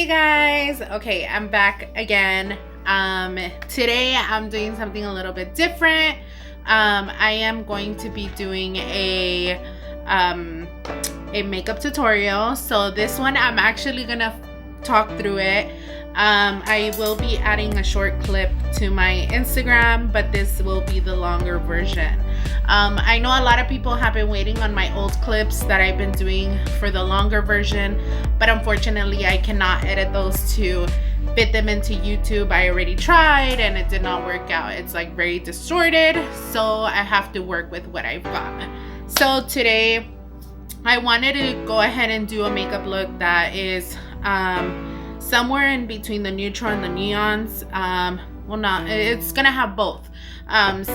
guys, okay, I'm back again. Today I'm doing something a little bit different. I am going to be doing a makeup tutorial. So this one I'm actually gonna talk through it. I will be adding a short clip to my Instagram, but this will be the longer version. I know a lot of people have been waiting on my old clips that I've been doing for the longer version, but unfortunately I cannot edit those to fit them into YouTube. I already tried and it did not work out. It's like very distorted, so I have to work with what I've got. So today I wanted to go ahead and do a makeup look that is somewhere in between the neutral and the neons. It's gonna have both.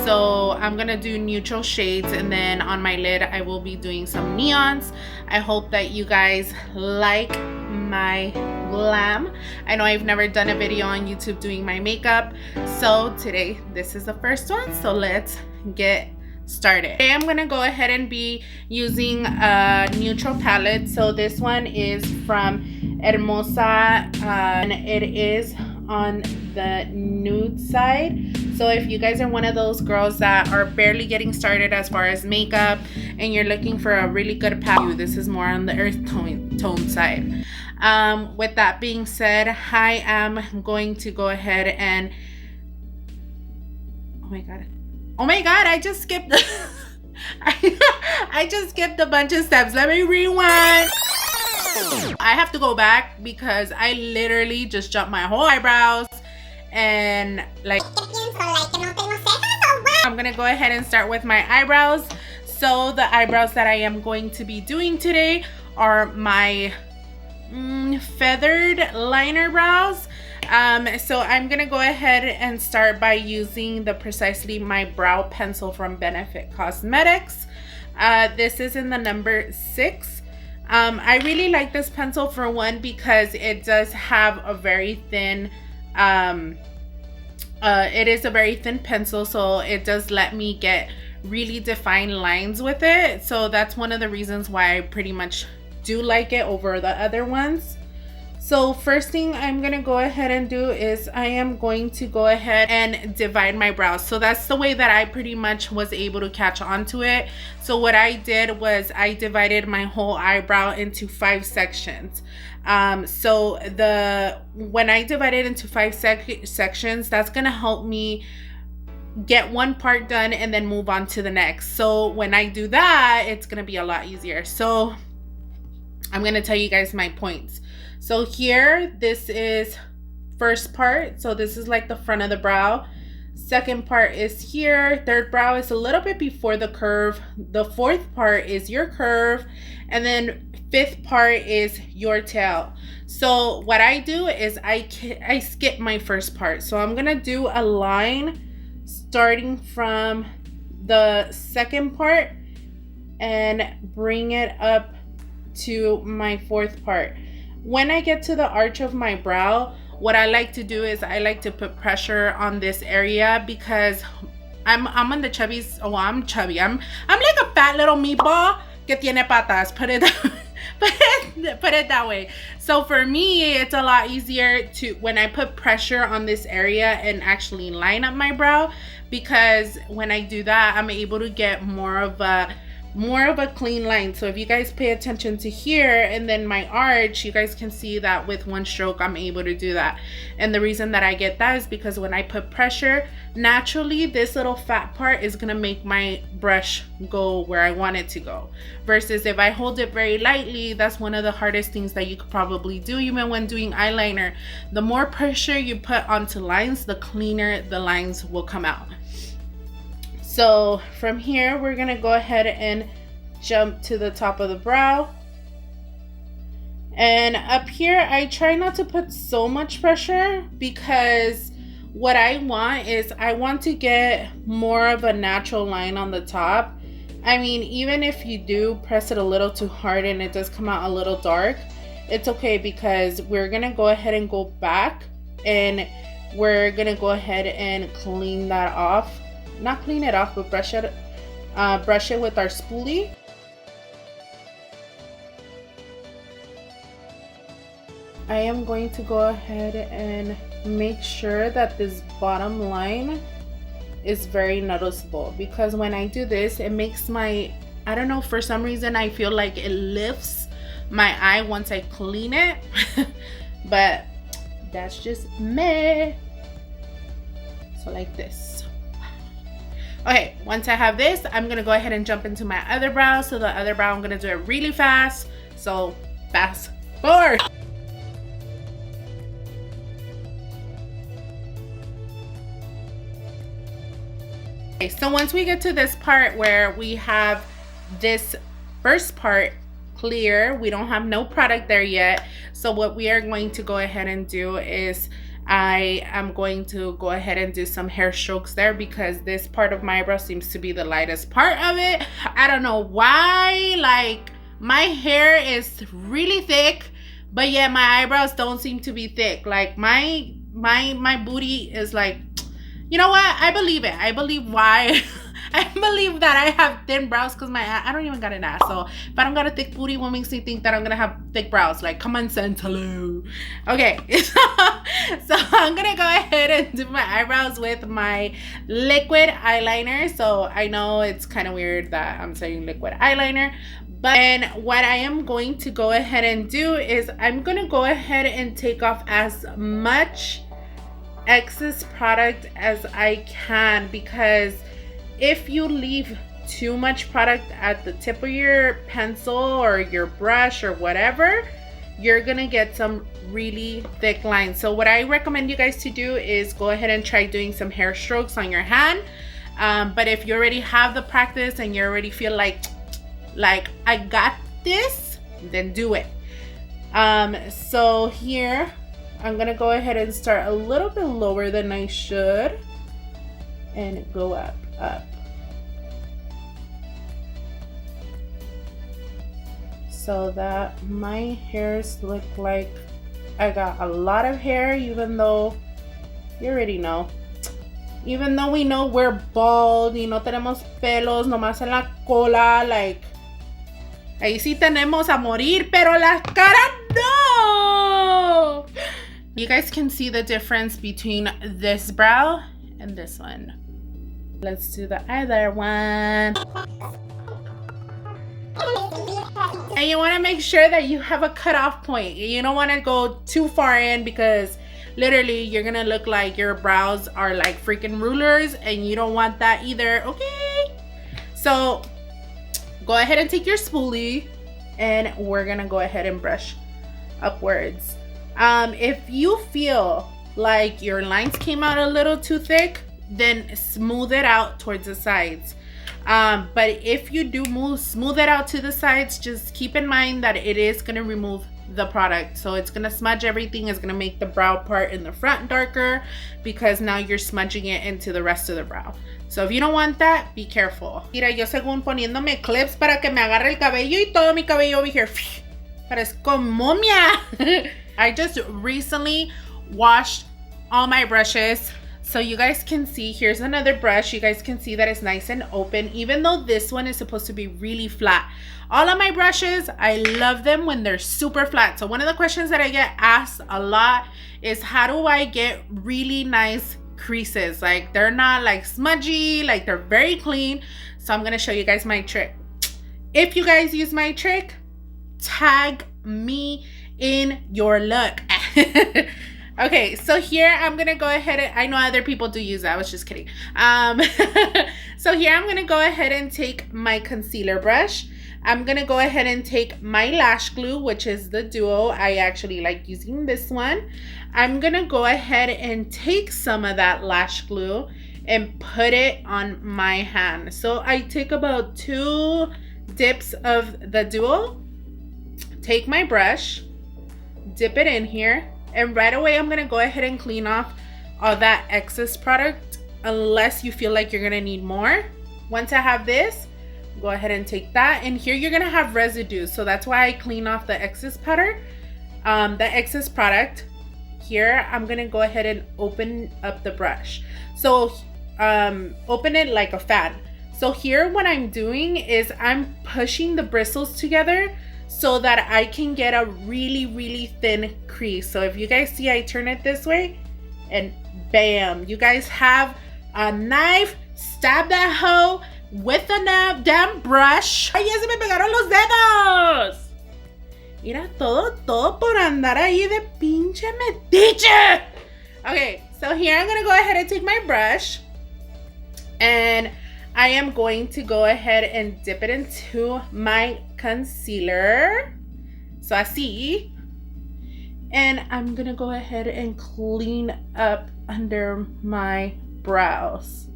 So I'm gonna do neutral shades, and then on my lid I will be doing some neons. I hope that you guys like my glam. I know I've never done a video on YouTube doing my makeup, so today this is the first one, so let's get started. Today I'm gonna go ahead and be using a neutral palette. So this one is from Hermosa, and it is on the nude side. So if you guys are one of those girls that are barely getting started as far as makeup and you're looking for a really good palette, this is more on the earth tone side. With that being said, I am going to go ahead and oh my god, I just skipped I just skipped a bunch of steps. Let me rewind. I have to go back because I literally just jumped my whole eyebrows and like I'm gonna go ahead and start with my eyebrows. So the eyebrows that I am going to be doing today are my feathered liner brows. So I'm gonna go ahead and start by using the Precisely My Brow pencil from Benefit Cosmetics. This is in the number 6. I really like this pencil, for one, because it does have a very thin it is a very thin pencil, so it does let me get really defined lines with it. So that's one of the reasons why I pretty much do like it over the other ones. So first thing I'm gonna go ahead and do is I am going to go ahead and divide my brows. So that's the way that I pretty much was able to catch on to it. So what I did was I divided my whole eyebrow into 5 sections. So when I divide it into 5 sections, that's gonna help me get one part done and then move on to the next. So when I do that, it's gonna be a lot easier. So I'm gonna tell you guys my points. So here, this is first part. So this is like the front of the brow. Second part is here. Third brow is a little bit before the curve. The fourth part is your curve. And then fifth part is your tail. So what I do is I skip my first part. So I'm gonna do a line starting from the second part and bring it up to my fourth part. When I get to the arch of my brow, what I like to do is I like to put pressure on this area because I'm on the chubbies. Oh, I'm chubby. I'm like a fat little meatball que tiene patas. Put it that way. So for me, it's a lot easier to when I put pressure on this area and actually line up my brow, because when I do that, I'm able to get more of a clean line. So if you guys pay attention to here and then my arch, you guys can see that with one stroke I'm able to do that. And the reason that I get that is because when I put pressure, naturally this little fat part is gonna make my brush go where I want it to go, versus if I hold it very lightly. That's one of the hardest things that you could probably do even when doing eyeliner. The more pressure you put onto lines, the cleaner the lines will come out. So from here, we're gonna go ahead and jump to the top of the brow. And up here, I try not to put so much pressure because what I want is I want to get more of a natural line on the top. I mean, even if you do press it a little too hard and it does come out a little dark, it's okay, because we're gonna go ahead and go back and we're gonna go ahead and clean that off. Not clean it off, but brush it with our spoolie. I am going to go ahead and make sure that this bottom line is very noticeable, because when I do this, it makes my, I don't know, for some reason I feel like it lifts my eye once I clean it. But that's just me. So like this. Okay, once I have this, I'm gonna go ahead and jump into my other brow. So the other brow, I'm gonna do it really fast. So fast forward. Okay, so once we get to this part where we have this first part clear, we don't have no product there yet. So what we are going to go ahead and do is I am going to go ahead and do some hair strokes there, because this part of my eyebrow seems to be the lightest part of it. I don't know why, like my hair is really thick, but yet my eyebrows don't seem to be thick. Like my booty is like, you know what? I believe it. I believe why. I believe that I have thin brows because I don't even got an ass. So if I don't got a thick booty, what makes me think that I'm gonna have thick brows? Like, common sense, hello. Okay, so I'm gonna go ahead and do my eyebrows with my liquid eyeliner. So I know it's kind of weird that I'm saying liquid eyeliner, but what I am going to go ahead and do is I'm gonna go ahead and take off as much excess product as I can, because if you leave too much product at the tip of your pencil or your brush or whatever, you're gonna get some really thick lines. So what I recommend you guys to do is go ahead and try doing some hair strokes on your hand. But if you already have the practice and you already feel like I got this, then do it. So here I'm gonna go ahead and start a little bit lower than I should and go up. So that my hairs look like I got a lot of hair, even though you already know. Even though we know we're bald y no tenemos pelos nomás en la cola, like ahí sí tenemos a morir, pero la cara no. You guys can see the difference between this brow and this one. Let's do the other one. And you want to make sure that you have a cutoff point. You don't want to go too far in, because literally you're gonna look like your brows are like freaking rulers, and you don't want that either. Okay, so go ahead and take your spoolie and we're gonna go ahead and brush upwards. If you feel like your lines came out a little too thick, then smooth it out towards the sides. But if you do smooth it out to the sides, just keep in mind that it is going to remove the product. So it's going to smudge everything. It's going to make the brow part in the front darker, because now you're smudging it into the rest of the brow. So if you don't want that, be careful. Mira, yo según poniéndome clips para que me agarre el cabello y todo mi cabello over here. Parezco momia. I just recently washed all my brushes. So you guys can see, here's another brush. You guys can see that it's nice and open, even though this one is supposed to be really flat. All of my brushes, I love them when they're super flat. So one of the questions that I get asked a lot is, how do I get really nice creases? Like, they're not like smudgy, like they're very clean. So I'm gonna show you guys my trick. If you guys use my trick, tag me in your look. Okay, so here I'm gonna go ahead and, I know other people do use that, I was just kidding. So here I'm gonna go ahead and take my concealer brush. I'm gonna go ahead and take my lash glue, which is the Duo. I actually like using this one. I'm gonna go ahead and take some of that lash glue and put it on my hand. So I take about 2 dips of the Duo, take my brush, dip it in here, and right away I'm gonna go ahead and clean off all that excess product, unless you feel like you're gonna need more. Once I have this, go ahead and take that, and here you're gonna have residue, so that's why I clean off the excess powder, the excess product. Here I'm gonna go ahead and open up the brush, so open it like a fan. So here what I'm doing is I'm pushing the bristles together so that I can get a really, really thin crease. So if you guys see, I turn it this way and bam, you guys have a knife, stab that hoe with a damn brush. ¡Ay, ya se me pegaron los dedos! Mira, todo por andar ahí de pinche metiche. Okay, so here I'm gonna go ahead and take my brush and I am going to go ahead and dip it into my concealer. So así. And I'm gonna go ahead and clean up under my brows.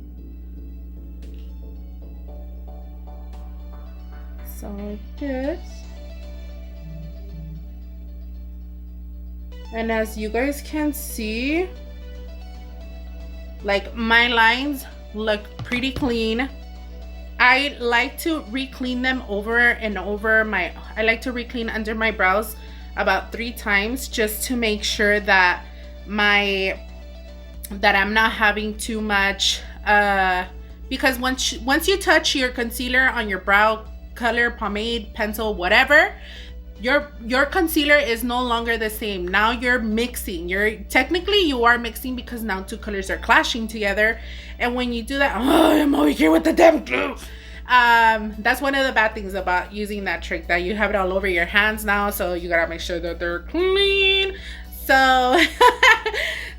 So like this. And as you guys can see, like my lines look pretty clean. I like to re-clean them over and over. I like to re-clean under my brows about 3 times just to make sure that I'm not having too much because once you touch your concealer on your brow color, pomade, pencil, whatever, your concealer is no longer the same. Now you're mixing. Technically you are mixing because now 2 colors are clashing together. And when you do that, I'm over here with the damn glue. That's one of the bad things about using that trick, that you have it all over your hands now, so you gotta make sure that they're clean. So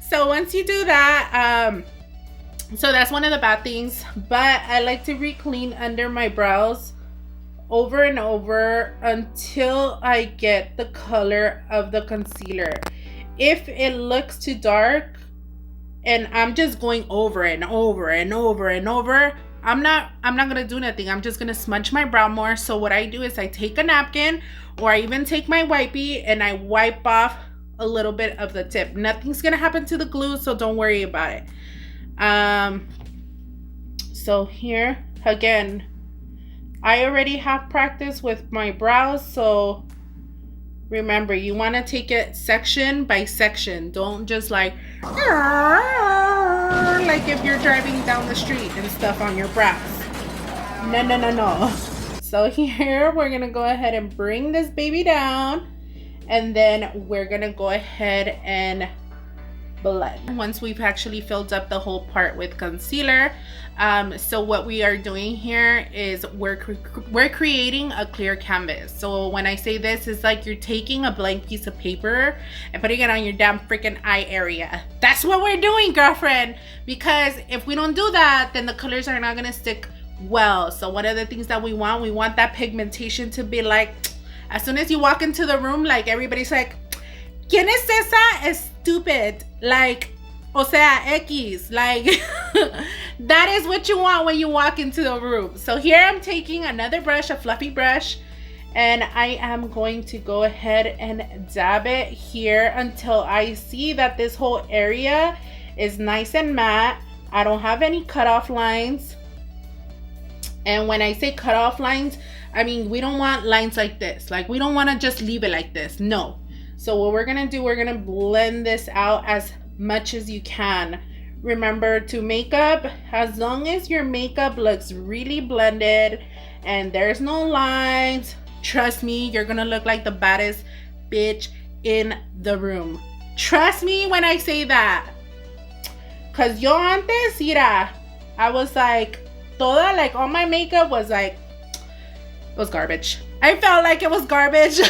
so once you do that, so that's one of the bad things. But I like to re-clean under my brows over and over until I get the color of the concealer. If it looks too dark and I'm just going over and over and over and over, I'm not gonna do nothing. I'm just gonna smudge my brow more. So what I do is I take a napkin, or I even take my wipey and I wipe off a little bit of the tip. Nothing's gonna happen to the glue, so don't worry about it. So here again, I already have practice with my brows, so remember, you want to take it section by section. Don't just like if you're driving down the street and stuff on your brows. No. So here we're gonna go ahead and bring this baby down, and then we're gonna go ahead and blend once we've actually filled up the whole part with concealer. So what we are doing here is we're creating a clear canvas. So when I say this, it's like you're taking a blank piece of paper and putting it on your damn freaking eye area. That's what we're doing, girlfriend, because if we don't do that, then the colors are not gonna stick well. So one of the things that we want that pigmentation to be like, as soon as you walk into the room, like everybody's like, ¿Quién es esa estúpida? Like, o sea, X. Like, that is what you want when you walk into the room. So here I'm taking another brush, a fluffy brush, and I am going to go ahead and dab it here until I see that this whole area is nice and matte. I don't have any cutoff lines. And when I say cutoff lines, I mean, we don't want lines like this. Like, we don't want to just leave it like this. No. So what we're gonna do, we're gonna blend this out as much as you can. Remember to makeup, as long as your makeup looks really blended and there's no lines, trust me, you're gonna look like the baddest bitch in the room. Trust me when I say that. Cause yo antes, mira, I was like, all my makeup was like, it was garbage. I felt like it was garbage.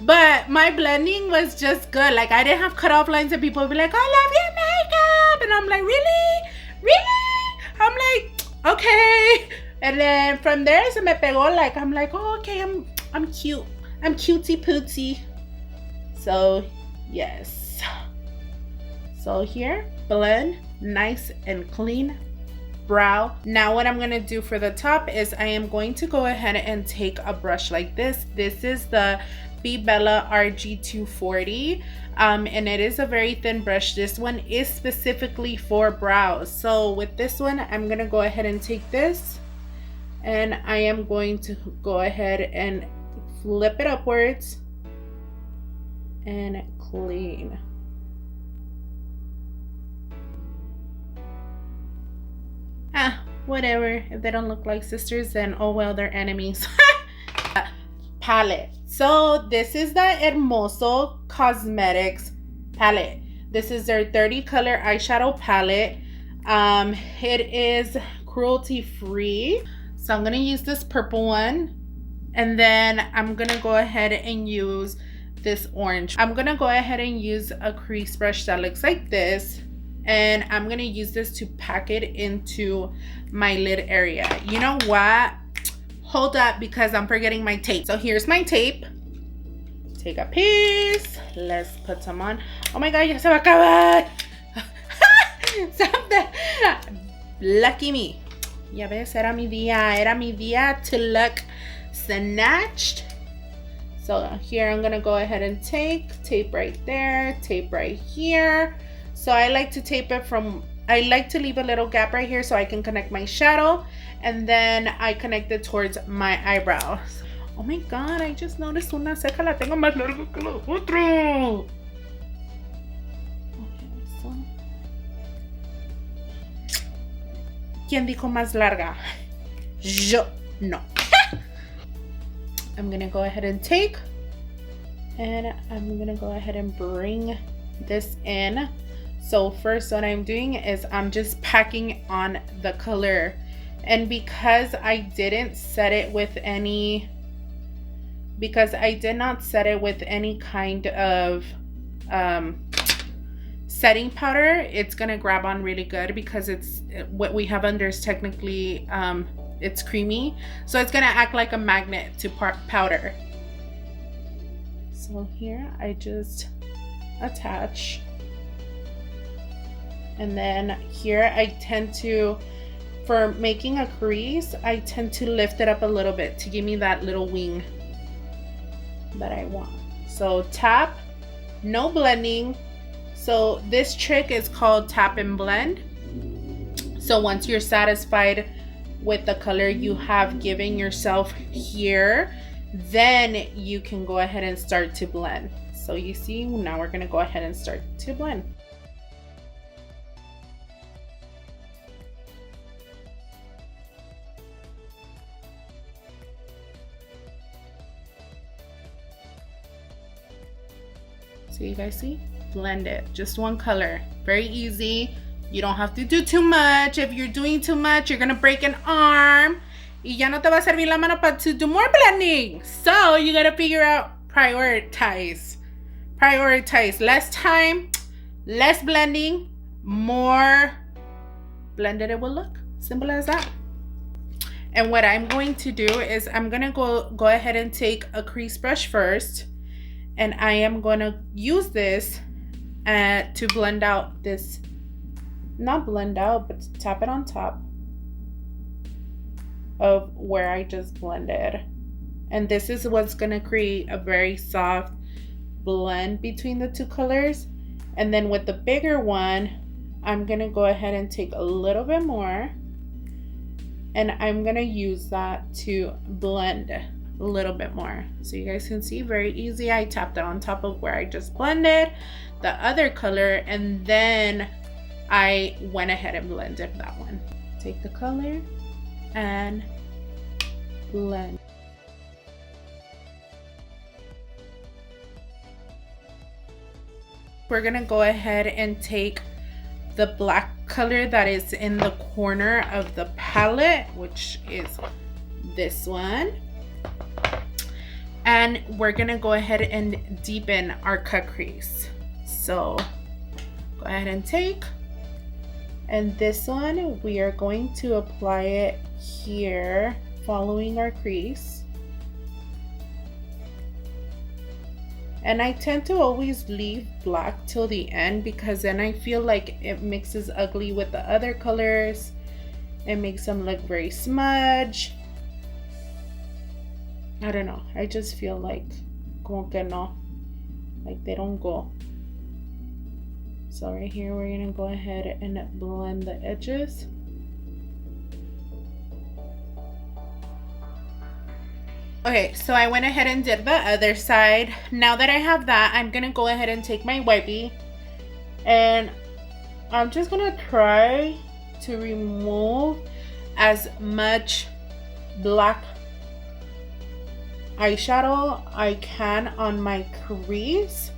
But my blending was just good. Like, I didn't have cutoff lines and people would be like, I love your makeup. And I'm like, really? I'm like, okay. And then from there, se me pegó. Like, I'm like, oh, okay, I'm cute. I'm cutesy pootsy. So, yes. So here, blend, nice and clean brow. Now what I'm going to do for the top is I am going to go ahead and take a brush like this. This is the Be Bella RG240, and it is a very thin brush. This one is specifically for brows. So with this one, I'm going to go ahead and take this, and I am going to go ahead and flip it upwards and clean. Whatever. If they don't look like sisters, then oh well, they're enemies. palette. So this is the Hermoso Cosmetics palette. This is their 30 color eyeshadow palette. It is cruelty free. So I'm gonna use this purple one, and then I'm gonna go ahead and use this orange. I'm gonna go ahead and use a crease brush that looks like this, and I'm gonna use this to pack it into my lid area. You know what? Hold up, because I'm forgetting my tape. So here's my tape. Take a piece. Let's put some on. Oh my god, ya se va a acabar. Lucky me. Ya ves, era mi día to look snatched. So here I'm gonna go ahead and tape right there, tape right here. So I like to tape it I like to leave a little gap right here so I can connect my shadow, and then I connect it towards my eyebrows. Oh my god, I just noticed una ceja la tengo más larga que la otra. Okay, so. ¿Quién dijo más larga? Yo. No. I'm gonna go ahead and take, and I'm gonna go ahead and bring this in. So first what I'm doing is I'm just packing on the color, and because I did not set it with any kind of setting powder, it's gonna grab on really good, because it's what we have under is technically it's creamy, so it's gonna act like a magnet to powder. So here I just attach, and then here I tend to, for making a crease, I tend to lift it up a little bit to give me that little wing that I want. So tap, no blending. So this trick is called tap and blend. So once you're satisfied with the color you have given yourself here, then you can go ahead and start to blend. So you see, now we're gonna go ahead and start to blend. So you guys see? Blend it. Just one color. Very easy. You don't have to do too much. If you're doing too much, you're gonna break an arm. Y ya no te va a servir la mano to do more blending. So you gotta figure out, prioritize. Prioritize. Less time, less blending, more blended it will look. Simple as that. And what I'm going to do is I'm gonna go ahead and take a crease brush first, and I am gonna use this to blend out this, not blend out, but tap it on top of where I just blended. And this is what's gonna create a very soft blend between the two colors. And then with the bigger one, I'm gonna go ahead and take a little bit more, and I'm gonna use that to blend a little bit more. So you guys can see, very easy. I tapped it on top of where I just blended the other color, and then I went ahead and blended that one. Take the color and blend. We're gonna go ahead and take the black color that is in the corner of the palette, which is this one, and we're gonna go ahead and deepen our cut crease. So go ahead and take, and this one we are going to apply it here following our crease. And I tend to always leave black till the end, because then I feel like it mixes ugly with the other colors. It makes them look very smudge. I don't know. I just feel like como que no, like they don't go. So right here we're gonna go ahead and blend the edges. Okay, so I went ahead and did the other side. Now that I have that, I'm gonna go ahead and take my wipey, and I'm just gonna try to remove as much black eyeshadow I can on my crease.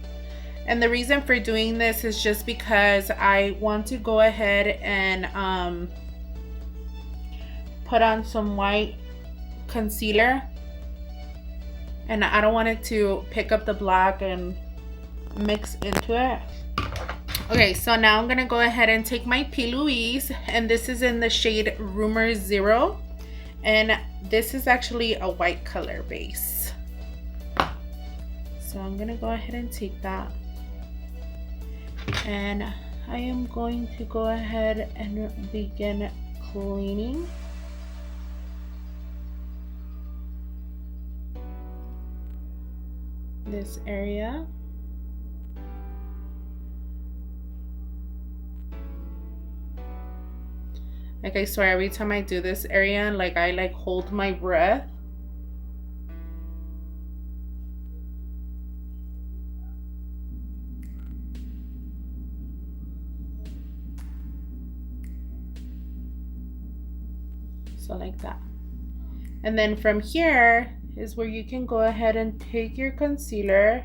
And the reason for doing this is just because I want to go ahead and put on some white concealer, and I don't want it to pick up the black and mix into it. Okay, so now I'm gonna go ahead and take my P. Louise, and this is in the shade Rumor 0, and this is actually a white color base. So I'm gonna go ahead and take that, and I am going to go ahead and begin cleaning. This area. Like, I swear every time I do this area, like, I like hold my breath. So like that. And then from here is where you can go ahead and take your concealer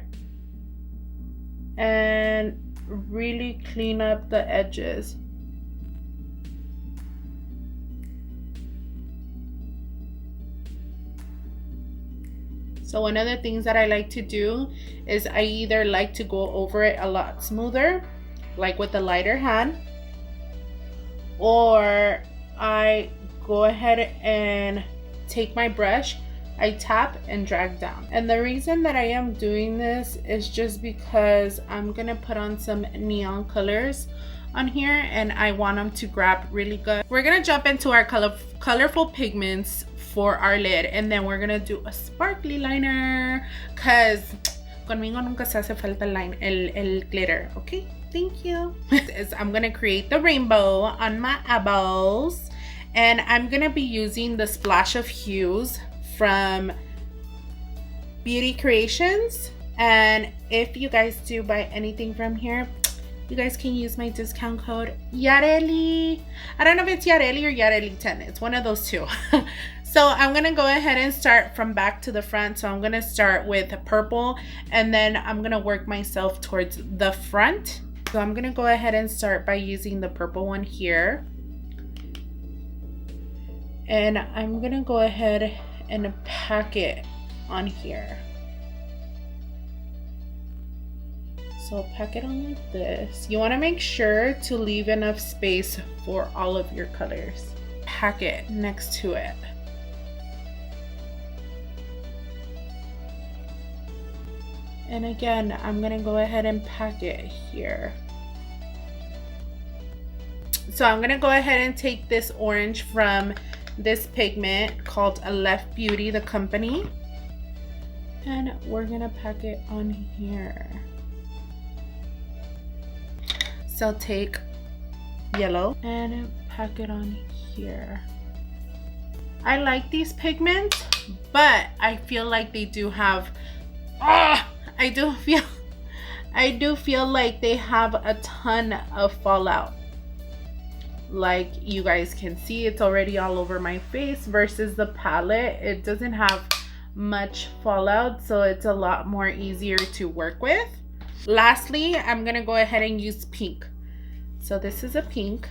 and really clean up the edges. So one of the things that I like to do is I either like to go over it a lot smoother, like with a lighter hand, or I go ahead and take my brush, I tap and drag down. And the reason that I am doing this is just because I'm gonna put on some neon colors on here, and I want them to grab really good. We're gonna jump into our colorful pigments for our lid, and then we're gonna do a sparkly liner, cause conmigo nunca se hace falta el glitter. Okay, thank you. I'm gonna create the rainbow on my eyeballs, and I'm gonna be using the Splash of Hues from Beauty Creations. And if you guys do buy anything from here, you guys can use my discount code YARELI. I don't know if it's YARELI or YARELI10. It's one of those two. So I'm gonna go ahead and start from back to the front. So I'm gonna start with purple, and then I'm gonna work myself towards the front. So I'm gonna go ahead and start by using the purple one here. And I'm gonna go ahead and pack it on here. So pack it on like this. You want to make sure to leave enough space for all of your colors. Pack it next to it. And again, I'm gonna go ahead and pack it here. So I'm gonna go ahead and take this orange from this pigment called Left Beauty, the company, and we're gonna pack it on here. So take yellow and pack it on here. I like these pigments, but I feel like they do have I do feel like they have a ton of fallout. Like you guys can see, it's already all over my face, versus the palette, it doesn't have much fallout, so it's a lot more easier to work with. Lastly, I'm gonna go ahead and use pink. So this is a pink,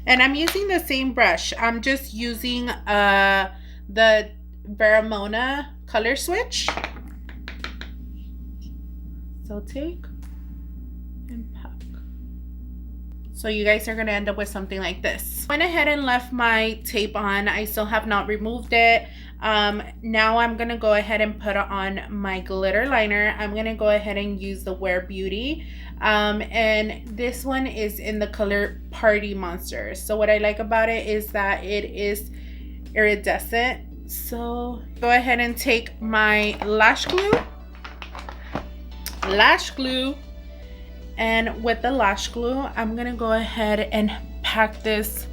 and I'm using the same brush. I'm just using the Vermona color switch. So take and pack. So you guys are gonna end up with something like this. Went ahead and left my tape on. I still have not removed it. Now I'm gonna go ahead and put on my glitter liner. I'm gonna go ahead and use the Wear Beauty, and this one is in the color Party Monster. So what I like about it is that it is iridescent. So go ahead and take my lash glue, and with the lash glue, I'm gonna go ahead and pack this.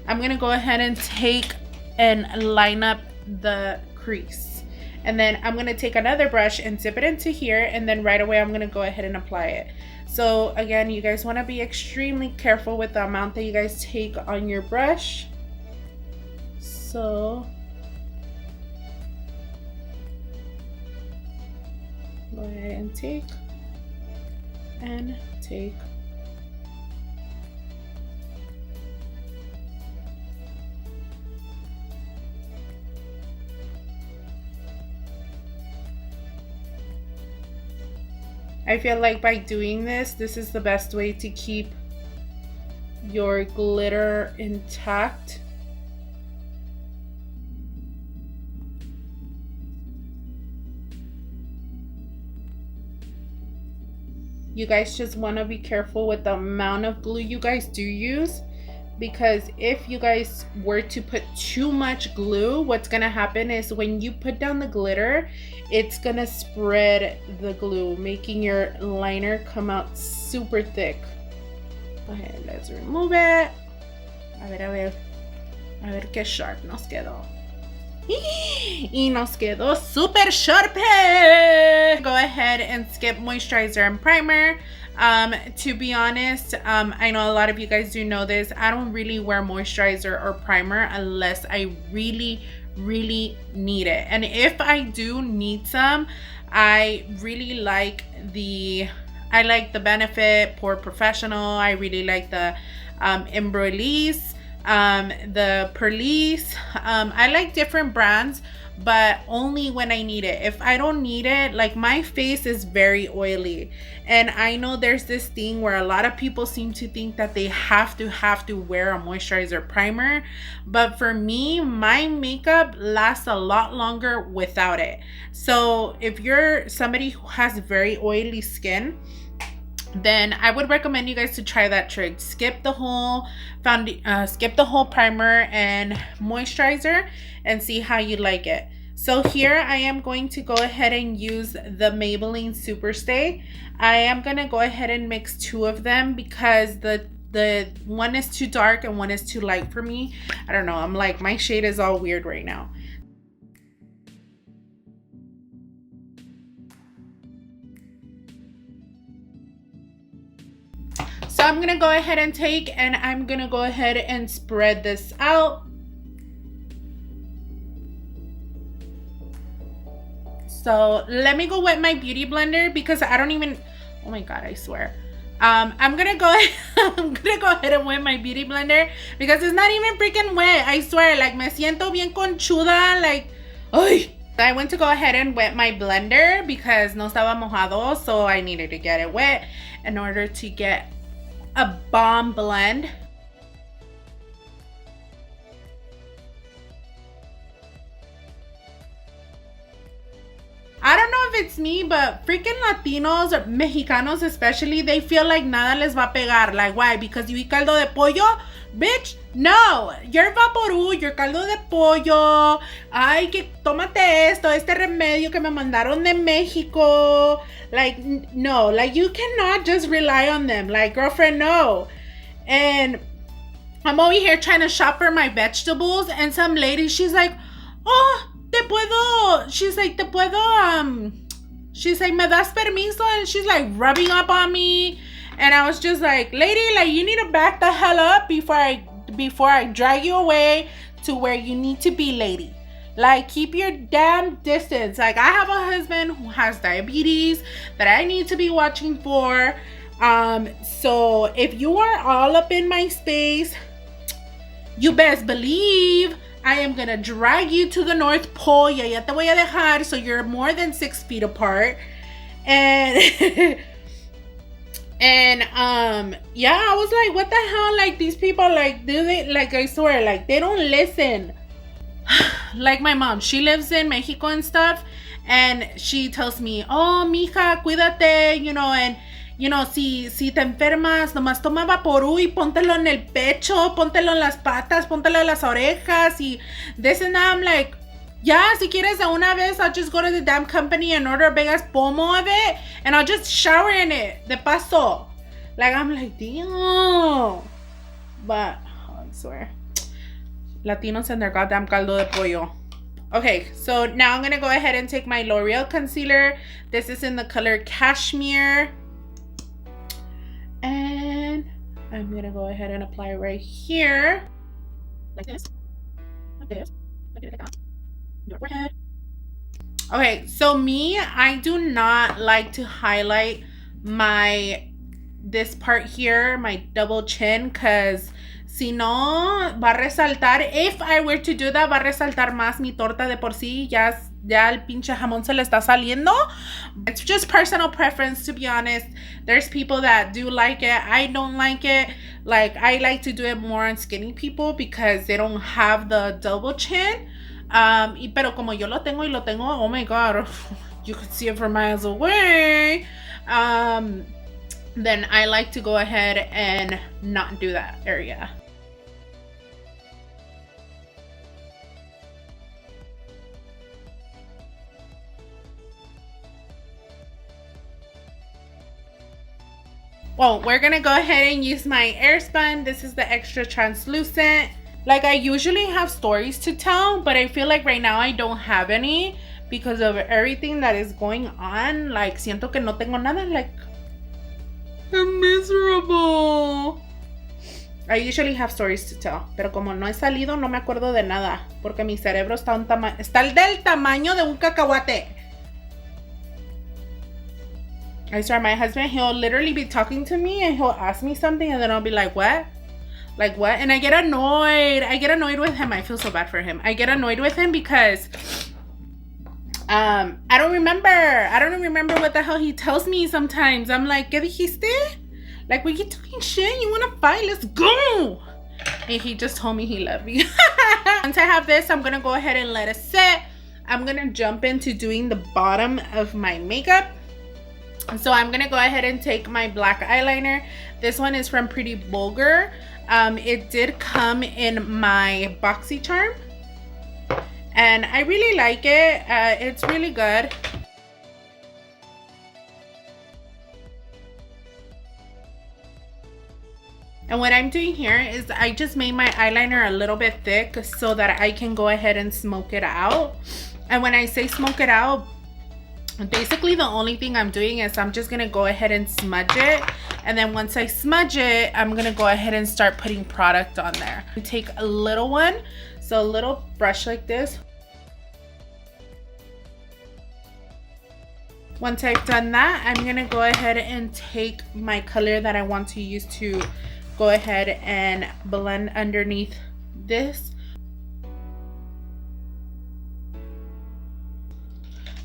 I'm gonna go ahead and take and line up the crease, and then I'm gonna take another brush and dip it into here, and then right away I'm gonna go ahead and apply it. So again, you guys want to be extremely careful with the amount that you guys take on your brush. So go ahead and take and take. I feel like by doing this is the best way to keep your glitter intact. You guys just want to be careful with the amount of glue you guys do use, because if you guys were to put too much glue, what's gonna happen is when you put down the glitter, it's gonna spread the glue, making your liner come out super thick. Go ahead, let's remove it. A ver qué sharp nos quedó. Y nos quedó super sharp. Go ahead and skip moisturizer and primer. To be honest, I know a lot of you guys do know this. I don't really wear moisturizer or primer unless I really need it. And if I do need some, I really like the Benefit Pore Professional. I really like the Embryolisse, the Perlice. I like different brands, but only when I need it. If I don't need it, like my face is very oily, and I know there's this thing where a lot of people seem to think that they have to wear a moisturizer primer, but for me, my makeup lasts a lot longer without it. So if you're somebody who has very oily skin, then I would recommend you guys to try that trick. Skip the whole primer and moisturizer and see how you like it. So here I am going to go ahead and use the Maybelline Superstay. I am gonna go ahead and mix two of them because the one is too dark and one is too light for me. I don't know, I'm like, my shade is all weird right now. So I'm gonna go ahead and take, and I'm gonna go ahead and spread this out. So let me go wet my beauty blender because I don't even, oh my God, I swear. I'm gonna go ahead and wet my beauty blender because it's not even freaking wet. I swear, like me siento bien conchuda, like, ay. I went to go ahead and wet my blender because no estaba mojado, so I needed to get it wet in order to get a bomb blend. I don't know if it's me, but freaking Latinos or Mexicanos especially, they feel like nada les va a pegar. Like, why? Because you eat caldo de pollo? Bitch, no. Your Vaporú, your caldo de pollo. Ay, que tómate este remedio que me mandaron de Mexico. Like, no. Like, you cannot just rely on them. Like, girlfriend, no. And I'm over here trying to shop for my vegetables, and some lady, she's like, oh, she's like, she's like, me das permiso? And she's like rubbing up on me. And I was just like, lady, like, you need to back the hell up before I drag you away to where you need to be, lady. Like, keep your damn distance. Like, I have a husband who has diabetes that I need to be watching for. So if you are all up in my space, you best believe I am gonna drag you to the North Pole. Ya te voy a dejar, so you're more than 6 feet apart. And and yeah, I was like, what the hell? Like, these people, like, do they, like, I swear, like, they don't listen. Like my mom, she lives in Mexico and stuff, and she tells me, oh, mija, cuídate, you know, and you know, si te enfermas, nomás toma Vaporú y póntelo en el pecho, póntelo en las patas, póntelo en las orejas, y this and that. I'm like, yeah, si quieres de una vez, I'll just go to the damn company and order a big ass pomo of it, and I'll just shower in it, de paso. Like, I'm like, damn. But, oh, I swear, Latinos and their goddamn caldo de pollo. Okay, so now I'm gonna go ahead and take my L'Oreal concealer. This is in the color Cashmere. And I'm gonna go ahead and apply right here. Like this. Like this. Okay, so me, I do not like to highlight this part here, my double chin, because si no, va a resaltar. If I were to do that, va a resaltar más mi torta de por sí. Ya el pinche jamón se le está saliendo. It's just personal preference, to be honest. There's people that do like it. I don't like it. Like, I like to do it more on skinny people because they don't have the double chin. Pero como yo lo tengo, oh my god, you could see it from miles away. Then I like to go ahead and not do that area. Well, we're gonna go ahead and use my Airspun. This is the extra translucent. Like, I usually have stories to tell, but I feel like right now I don't have any because of everything that is going on. Like, siento que no tengo nada. Like, I'm miserable. I usually have stories to tell, pero como no he salido, no me acuerdo de nada, porque mi cerebro está del tamaño de un cacahuate. I swear, my husband, he'll literally be talking to me and he'll ask me something and then I'll be like, what? Like, what? And I get annoyed. I get annoyed with him. I feel so bad for him. I get annoyed with him because I don't remember what the hell he tells me sometimes. I'm like, ¿qué dijiste? Like, when you talking shit, you want to fight? Let's go. And he just told me he loved me. Once I have this, I'm going to go ahead and let it sit. I'm going to jump into doing the bottom of my makeup. So I'm going to go ahead and take my black eyeliner. This one is from Pretty Vulgar. It did come in my BoxyCharm. And I really like it. It's really good. And what I'm doing here is I just made my eyeliner a little bit thick so that I can go ahead and smoke it out. And when I say smoke it out, basically the only thing I'm doing is I'm just gonna go ahead and smudge it. And then once I smudge it, I'm gonna go ahead and start putting product on there. Take a little one, so a little brush like this. Once I've done that, I'm gonna go ahead and take my color that I want to use to go ahead and blend underneath this.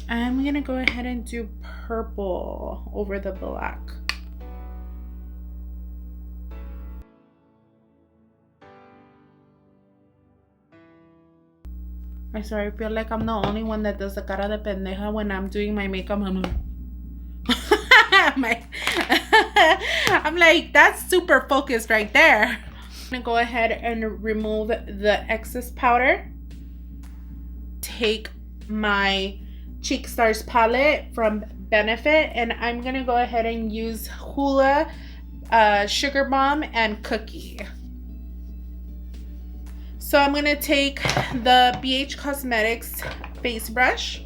I'm gonna go ahead and do purple over the black. I swear, I feel like I'm the only one that does the cara de pendeja when I'm doing my makeup. I'm like, that's super focused right there. I'm gonna go ahead and remove the excess powder. Take my Cheek Stars palette from Benefit, and I'm gonna go ahead and use Hoola, Sugar Bomb, and Cookie. So I'm gonna take the BH Cosmetics face brush.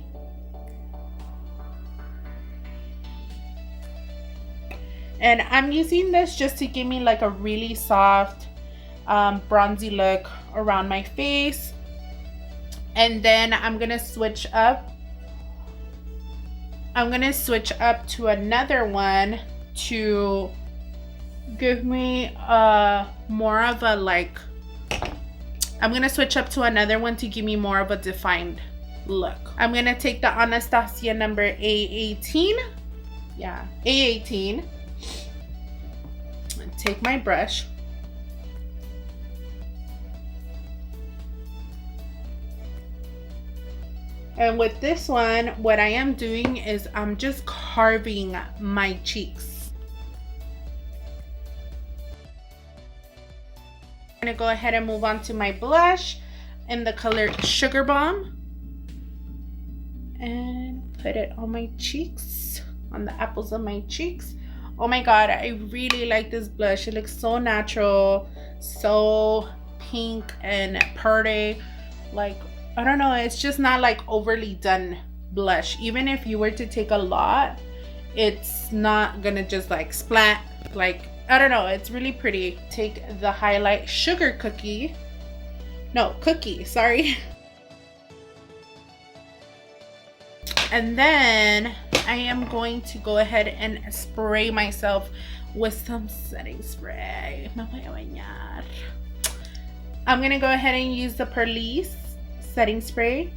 And I'm using this just to give me like a really soft bronzy look around my face. And then I'm gonna switch up. I'm gonna switch up to another one to give me more of a like, I'm gonna switch up to another one to give me more of a defined look. I'm gonna take the Anastasia number A18. Yeah, A18. Take my brush. And with this one, what I am doing is I'm just carving my cheeks. I'm gonna go ahead and move on to my blush in the color Sugar Bomb. And put it on my cheeks, on the apples of my cheeks. Oh my god, I really like this blush. It looks so natural, so pink and pretty. Like, I don't know, it's just not like overly done blush. Even if you were to take a lot, it's not gonna just like splat. Like, I don't know, it's really pretty. Take the highlight Sugar Cookie. No, Cookie, sorry. And then I am going to go ahead and spray myself with some setting spray. Me voy a bañar. I'm going to go ahead and use the Crease setting spray.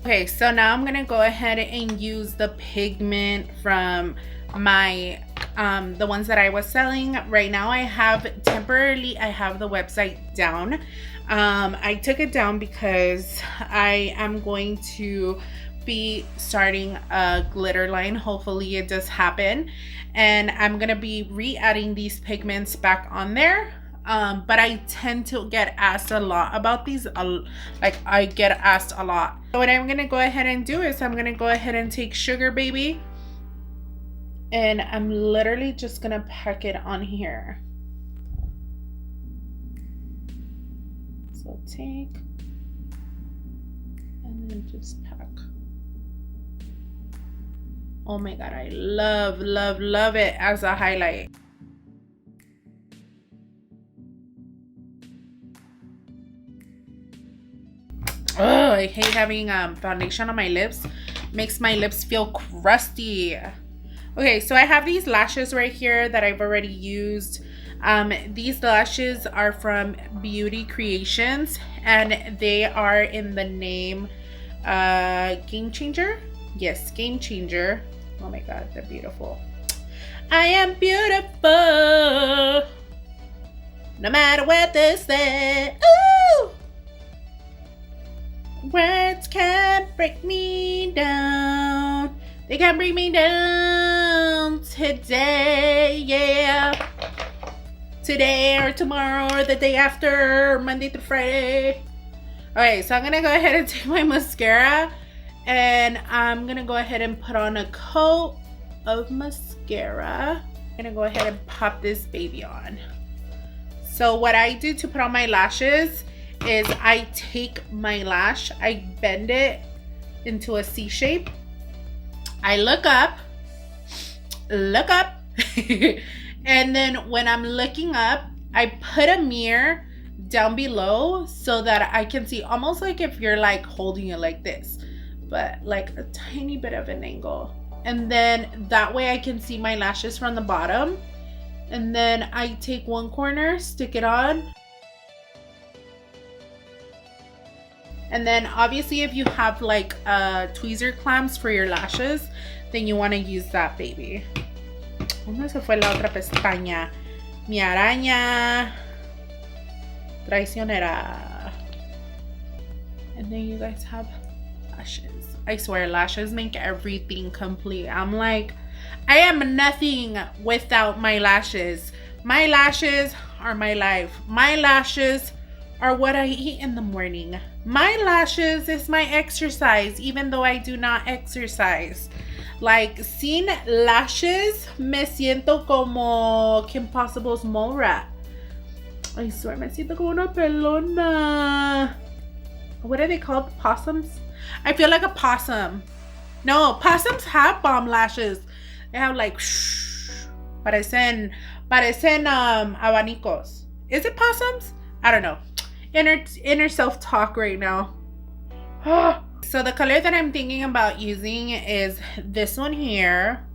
Okay, so now I'm gonna go ahead and use the pigment from my the ones that I was selling. Right now I have the website down. I took it down because I am going to be starting a glitter line. Hopefully it does happen, and I'm gonna be re-adding these pigments back on there. But I tend to get asked a lot about these. I get asked a lot. So what I'm gonna go ahead and do is I'm gonna go ahead and take Sugar Baby, and I'm literally just gonna pack it on here. So take and then just pack. Oh my god, I love, love, love it as a highlight. Oh, I hate having foundation on my lips. Makes my lips feel crusty. Okay, so I have these lashes right here that I've already used. These lashes are from Beauty Creations, and they are in the name Game Changer. Yes, Game Changer. Oh my god, they're beautiful. I am beautiful, no matter what they say. Ooh! Words can't break me down. They can't bring me down today, yeah. Today or tomorrow or the day after, Monday to Friday. Okay, so I'm gonna go ahead and take my mascara, and I'm gonna go ahead and put on a coat of mascara. I'm gonna go ahead and pop this baby on. So what I do to put on my lashes is I take my lash, I bend it into a C shape, I look up, and then when I'm looking up, I put a mirror down below so that I can see, almost like if you're like holding it like this, but like a tiny bit of an angle. And then that way I can see my lashes from the bottom. And then I take one corner, stick it on. And then obviously if you have like tweezer clamps for your lashes, then you want to use that baby. ¿Dónde se fue la otra pestaña? Mi araña traicionera. And then you guys have lashes. I swear, lashes make everything complete. I'm like, I am nothing without my lashes. My lashes are my life. My lashes are what I eat in the morning. My lashes is my exercise, even though I do not exercise. Like, sin lashes, me siento como Kim Possible's mole rat. I swear, me siento como una pelona. What are they called? Possums? I feel like a possum. No, possums have bomb lashes. They have like, parecen abanicos. Is it possums? I don't know. Inner self-talk right now. So the color that I'm thinking about using is this one here.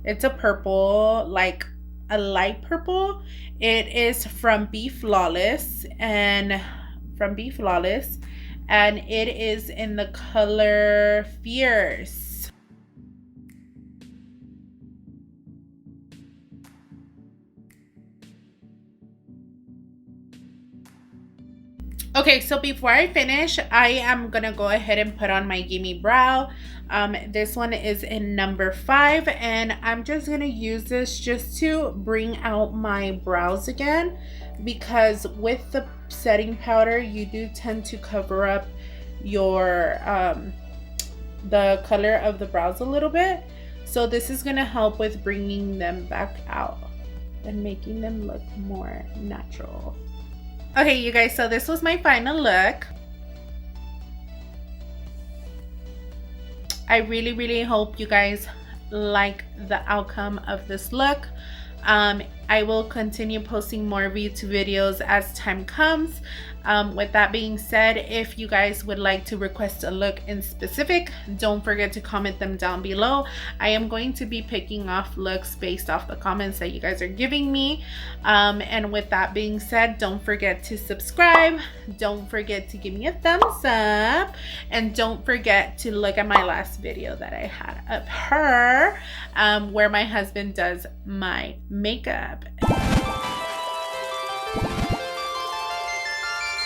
It's a purple, like a light purple. It is from Be Flawless, and it is in the color Fierce. Okay, so before I finish, I am gonna go ahead and put on my Gimme Brow. This one is in number 5, and I'm just gonna use this just to bring out my brows again, because with the setting powder, you do tend to cover up your the color of the brows a little bit. So this is gonna help with bringing them back out and making them look more natural. Okay, you guys, so this was my final look. I really hope you guys like the outcome of this look. I will continue posting more YouTube videos as time comes. With that being said, if you guys would like to request a look in specific, don't forget to comment them down below. I am going to be picking off looks based off the comments that you guys are giving me. And with that being said, don't forget to subscribe. Don't forget to give me a thumbs up. And don't forget to look at my last video that I had of her, where my husband does my makeup.